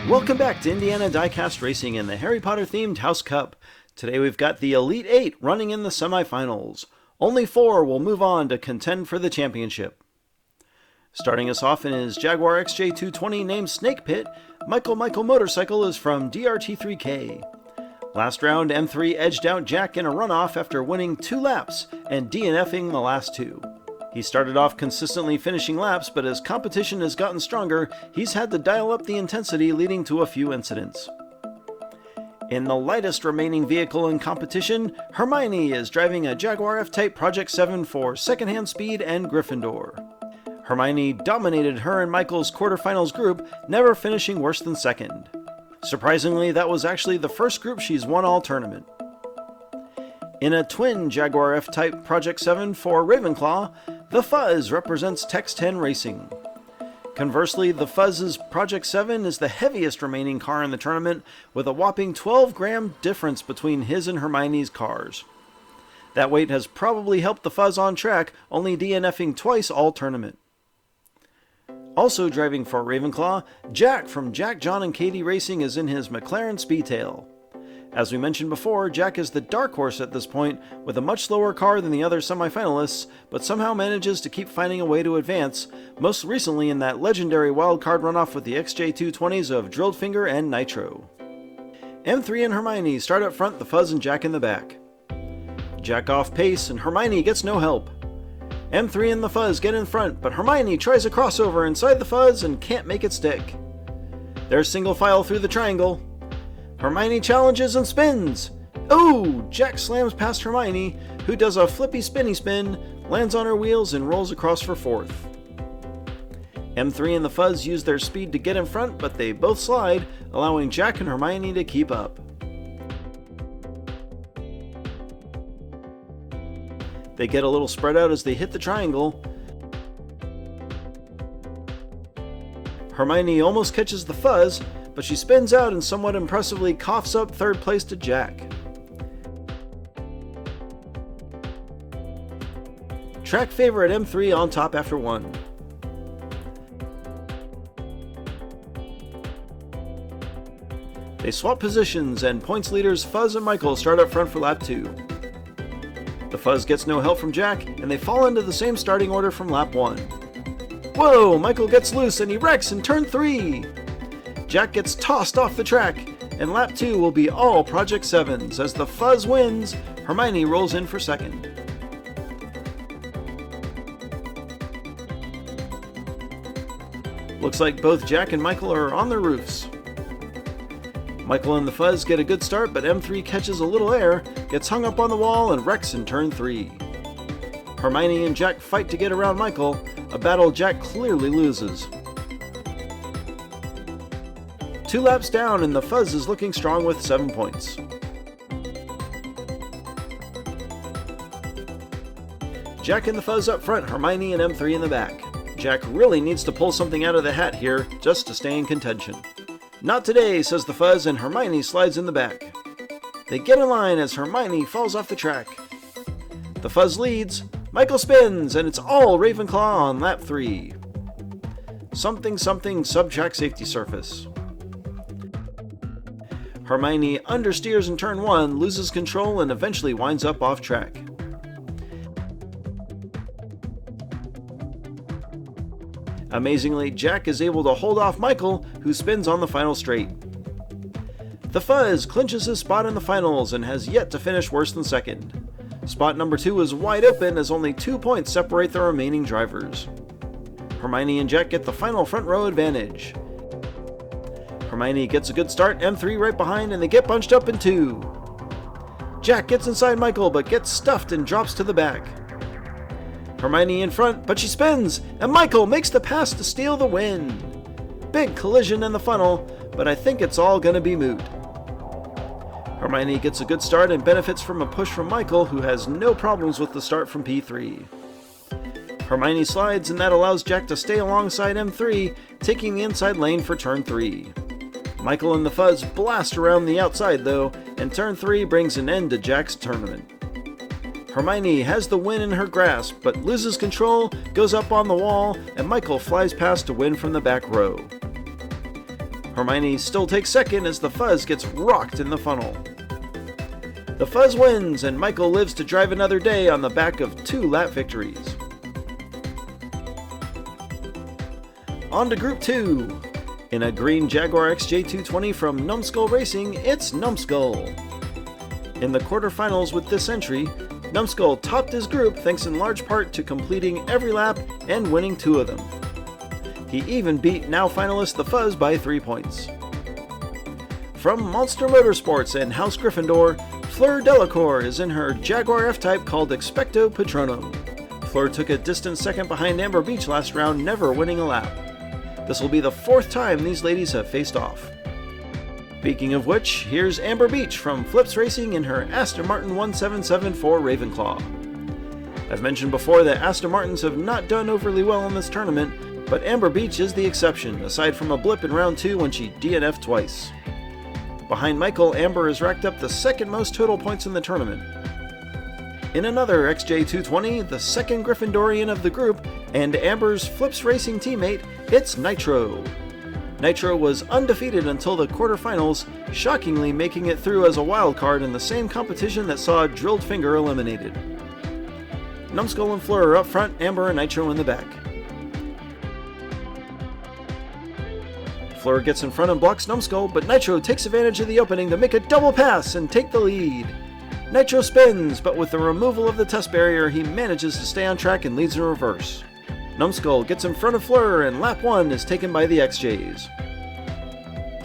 Welcome back to Indiana Diecast Racing in the Harry Potter themed House Cup. Today we've got the Elite 8 running in the semifinals. Only 4 will move on to contend for the championship. Starting us off in his Jaguar XJ220 named Snake Pit, Michael Motorcycle is from DRT3K. Last round, M3 edged out Jack in a runoff after winning 2 laps and DNFing the last 2. He started off consistently finishing laps, but as competition has gotten stronger, he's had to dial up the intensity, leading to a few incidents. In the lightest remaining vehicle in competition, Hermione is driving a Jaguar F-Type Project 7 for secondhand speed and Gryffindor. Hermione dominated her and Michael's quarterfinals group, never finishing worse than second. Surprisingly, that was actually the first group she's won all tournament. In a twin Jaguar F-Type Project 7 for Ravenclaw, the Fuzz represents Tex 10 Racing. Conversely, the Fuzz's Project 7 is the heaviest remaining car in the tournament, with a whopping 12-gram difference between his and Hermione's cars. That weight has probably helped the Fuzz on track, only DNFing twice all tournament. Also driving for Ravenclaw, Jack from Jack, John, and Katie Racing is in his McLaren Speedtail. As we mentioned before, Jack is the dark horse at this point, with a much slower car than the other semifinalists, but somehow manages to keep finding a way to advance, most recently in that legendary wildcard runoff with the XJ220s of Drilled Finger and Nitro. M3 and Hermione start up front, the Fuzz and Jack in the back. Jack off pace, and Hermione gets no help. M3 and the Fuzz get in front, but Hermione tries a crossover inside the Fuzz and can't make it stick. They're single file through the triangle. Hermione challenges and spins. Oh! Jack slams past Hermione, who does a flippy spinny spin, lands on her wheels, and rolls across for fourth. M3 and the Fuzz use their speed to get in front, but they both slide, allowing Jack and Hermione to keep up. They get a little spread out as they hit the triangle. Hermione almost catches the Fuzz, but she spins out and somewhat impressively coughs up third place to Jack. Track favorite M3 on top after 1. They swap positions, and points leaders Fuzz and Michael start up front for lap 2. The Fuzz gets no help from Jack, and they fall into the same starting order from lap 1. Whoa! Michael gets loose and he wrecks in turn 3! Jack gets tossed off the track, and lap 2 will be all Project 7s. As the Fuzz wins, Hermione rolls in for second. Looks like both Jack and Michael are on their roofs. Michael and the Fuzz get a good start, but M3 catches a little air, gets hung up on the wall, and wrecks in turn 3. Hermione and Jack fight to get around Michael, a battle Jack clearly loses. 2 laps down, and the Fuzz is looking strong with 7 points. Jack and the Fuzz up front, Hermione and M3 in the back. Jack really needs to pull something out of the hat here, just to stay in contention. Not today, says the Fuzz, and Hermione slides in the back. They get in line as Hermione falls off the track. The Fuzz leads, Michael spins, and it's all Ravenclaw on lap 3. Something sub-track safety surface. Hermione understeers in turn 1, loses control, and eventually winds up off track. Amazingly, Jack is able to hold off Michael, who spins on the final straight. The Fuzz clinches his spot in the finals and has yet to finish worse than second. Spot number 2 is wide open as only 2 points separate the remaining drivers. Hermione and Jack get the final front row advantage. Hermione gets a good start, M3 right behind, and they get bunched up in 2. Jack gets inside Michael, but gets stuffed and drops to the back. Hermione in front, but she spins, and Michael makes the pass to steal the win. Big collision in the funnel, but I think it's all gonna be moot. Hermione gets a good start and benefits from a push from Michael, who has no problems with the start from P3. Hermione slides, and that allows Jack to stay alongside M3, taking the inside lane for turn 3. Michael and the Fuzz blast around the outside though, and turn 3 brings an end to Jack's tournament. Hermione has the win in her grasp, but loses control, goes up on the wall, and Michael flies past to win from the back row. Hermione still takes second as the Fuzz gets rocked in the funnel. The Fuzz wins, and Michael lives to drive another day on the back of 2 lap victories. On to Group 2. In a green Jaguar XJ220 from Numbskull Racing, it's Numbskull. In the quarterfinals with this entry, Numbskull topped his group thanks in large part to completing every lap and winning 2 of them. He even beat now finalist the Fuzz by 3 points. From Monster Motorsports and House Gryffindor, Fleur Delacour is in her Jaguar F-Type called Expecto Patronum. Fleur took a distant second behind Amber Beach last round, never winning a lap. This will be the 4th time these ladies have faced off. Speaking of which, here's Amber Beach from Flips Racing in her Aston Martin 1774 Ravenclaw. I've mentioned before that Aston Martins have not done overly well in this tournament, but Amber Beach is the exception, aside from a blip in round 2 when she DNF'd twice. Behind Michael, Amber has racked up the 2nd most total points in the tournament. In another XJ220, the 2nd Gryffindorian of the group, and Amber's Flips Racing teammate, it's Nitro. Nitro was undefeated until the quarterfinals, shockingly making it through as a wild card in the same competition that saw Drilled Finger eliminated. Numbskull and Fleur are up front, Amber and Nitro in the back. Fleur gets in front and blocks Numbskull, but Nitro takes advantage of the opening to make a double pass and take the lead. Nitro spins, but with the removal of the test barrier, he manages to stay on track and leads in reverse. Numbskull gets in front of Fleur, and lap 1 is taken by the XJs.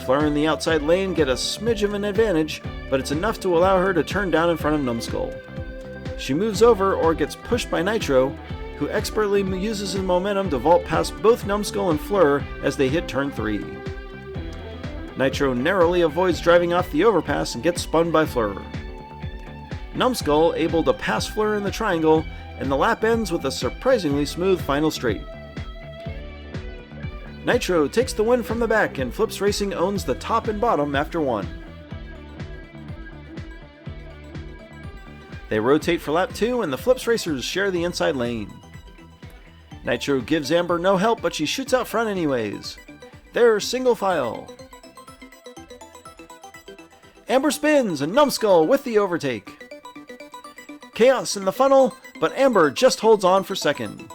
Fleur in the outside lane get a smidge of an advantage, but it's enough to allow her to turn down in front of Numbskull. She moves over or gets pushed by Nitro, who expertly uses his momentum to vault past both Numbskull and Fleur as they hit turn 3. Nitro narrowly avoids driving off the overpass and gets spun by Fleur. Numbskull able to pass Fleur in the triangle, and the lap ends with a surprisingly smooth final straight. Nitro takes the win from the back, and Flips Racing owns the top and bottom after 1. They rotate for lap 2, and the Flips Racers share the inside lane. Nitro gives Amber no help, but she shoots out front anyways. They're single file. Amber spins, and Numbskull with the overtake. Chaos in the funnel, but Amber just holds on for 2nd.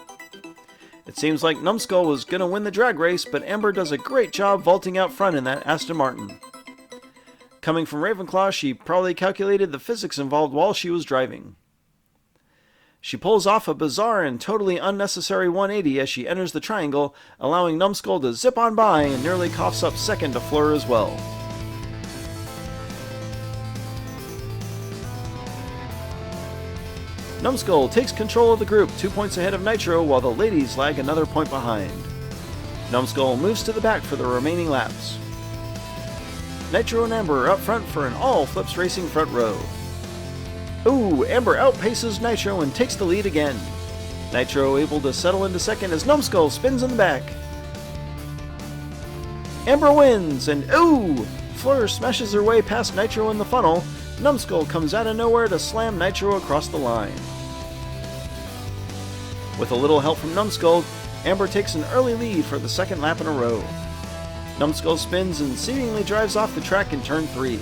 It seems like Numbskull was going to win the drag race, but Amber does a great job vaulting out front in that Aston Martin. Coming from Ravenclaw, she probably calculated the physics involved while she was driving. She pulls off a bizarre and totally unnecessary 180 as she enters the triangle, allowing Numbskull to zip on by and nearly coughs up 2nd to Fleur as well. Numbskull takes control of the group, 2 points ahead of Nitro, while the ladies lag another point behind. Numbskull moves to the back for the remaining laps. Nitro and Amber are up front for an all Flips Racing front row. Ooh, Amber outpaces Nitro and takes the lead again. Nitro able to settle into 2nd as Numbskull spins in the back. Amber wins, and ooh! Fleur smashes her way past Nitro in the funnel. Numbskull comes out of nowhere to slam Nitro across the line. With a little help from Numbskull, Amber takes an early lead for the 2nd lap in a row. Numbskull spins and seemingly drives off the track in turn 3.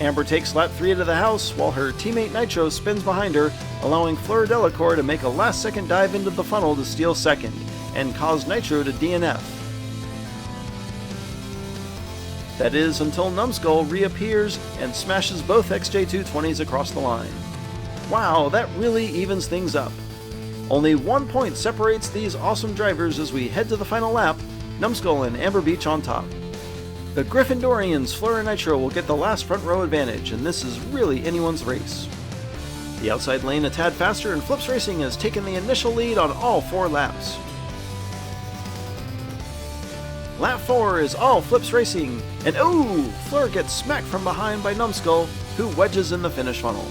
Amber takes lap 3 to the house, while her teammate Nitro spins behind her, allowing Fleur Delacour to make a last-second dive into the funnel to steal 2nd, and cause Nitro to DNF. That is, until Numbskull reappears and smashes both XJ220s across the line. Wow, that really evens things up. Only 1 point separates these awesome drivers as we head to the final lap, Numbskull and Amber Beach on top. The Gryffindorians, Fleur and Nitro, will get the last front row advantage, and this is really anyone's race. The outside lane a tad faster, and Flips Racing has taken the initial lead on all 4 laps. Lap 4 is all Flips Racing, and ooh! Fleur gets smacked from behind by Numbskull, who wedges in the finish funnel.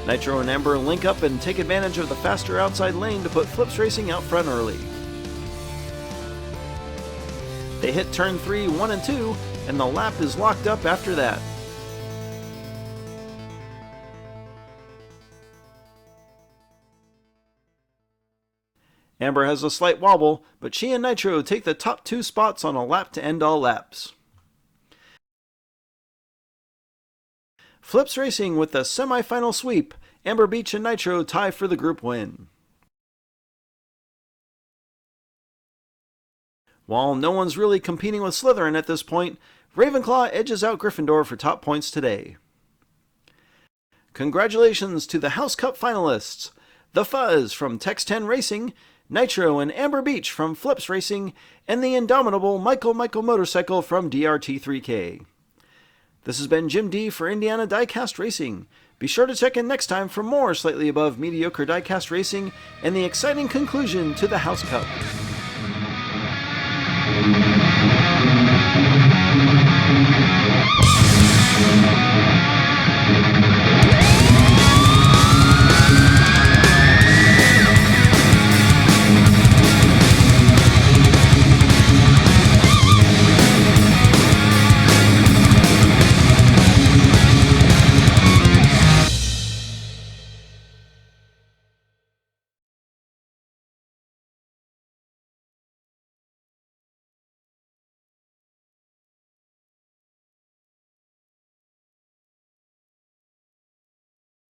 Nitro and Amber link up and take advantage of the faster outside lane to put Flips Racing out front early. They hit turn 3, 1 and 2, and the lap is locked up after that. Amber has a slight wobble, but she and Nitro take the top 2 spots on a lap to end all laps. Flips Racing with the semifinal sweep. Amber Beach and Nitro tie for the group win. While no one's really competing with Slytherin at this point, Ravenclaw edges out Gryffindor for top points today. Congratulations to the House Cup finalists! The Fuzz from Tex 10 Racing, Nitro and Amber Beach from Flips Racing, and the indomitable Michael Motorcycle from DRT3K. This has been Jim D for Indiana Diecast Racing. Be sure to check in next time for more slightly above mediocre diecast racing and the exciting conclusion to the House Cup.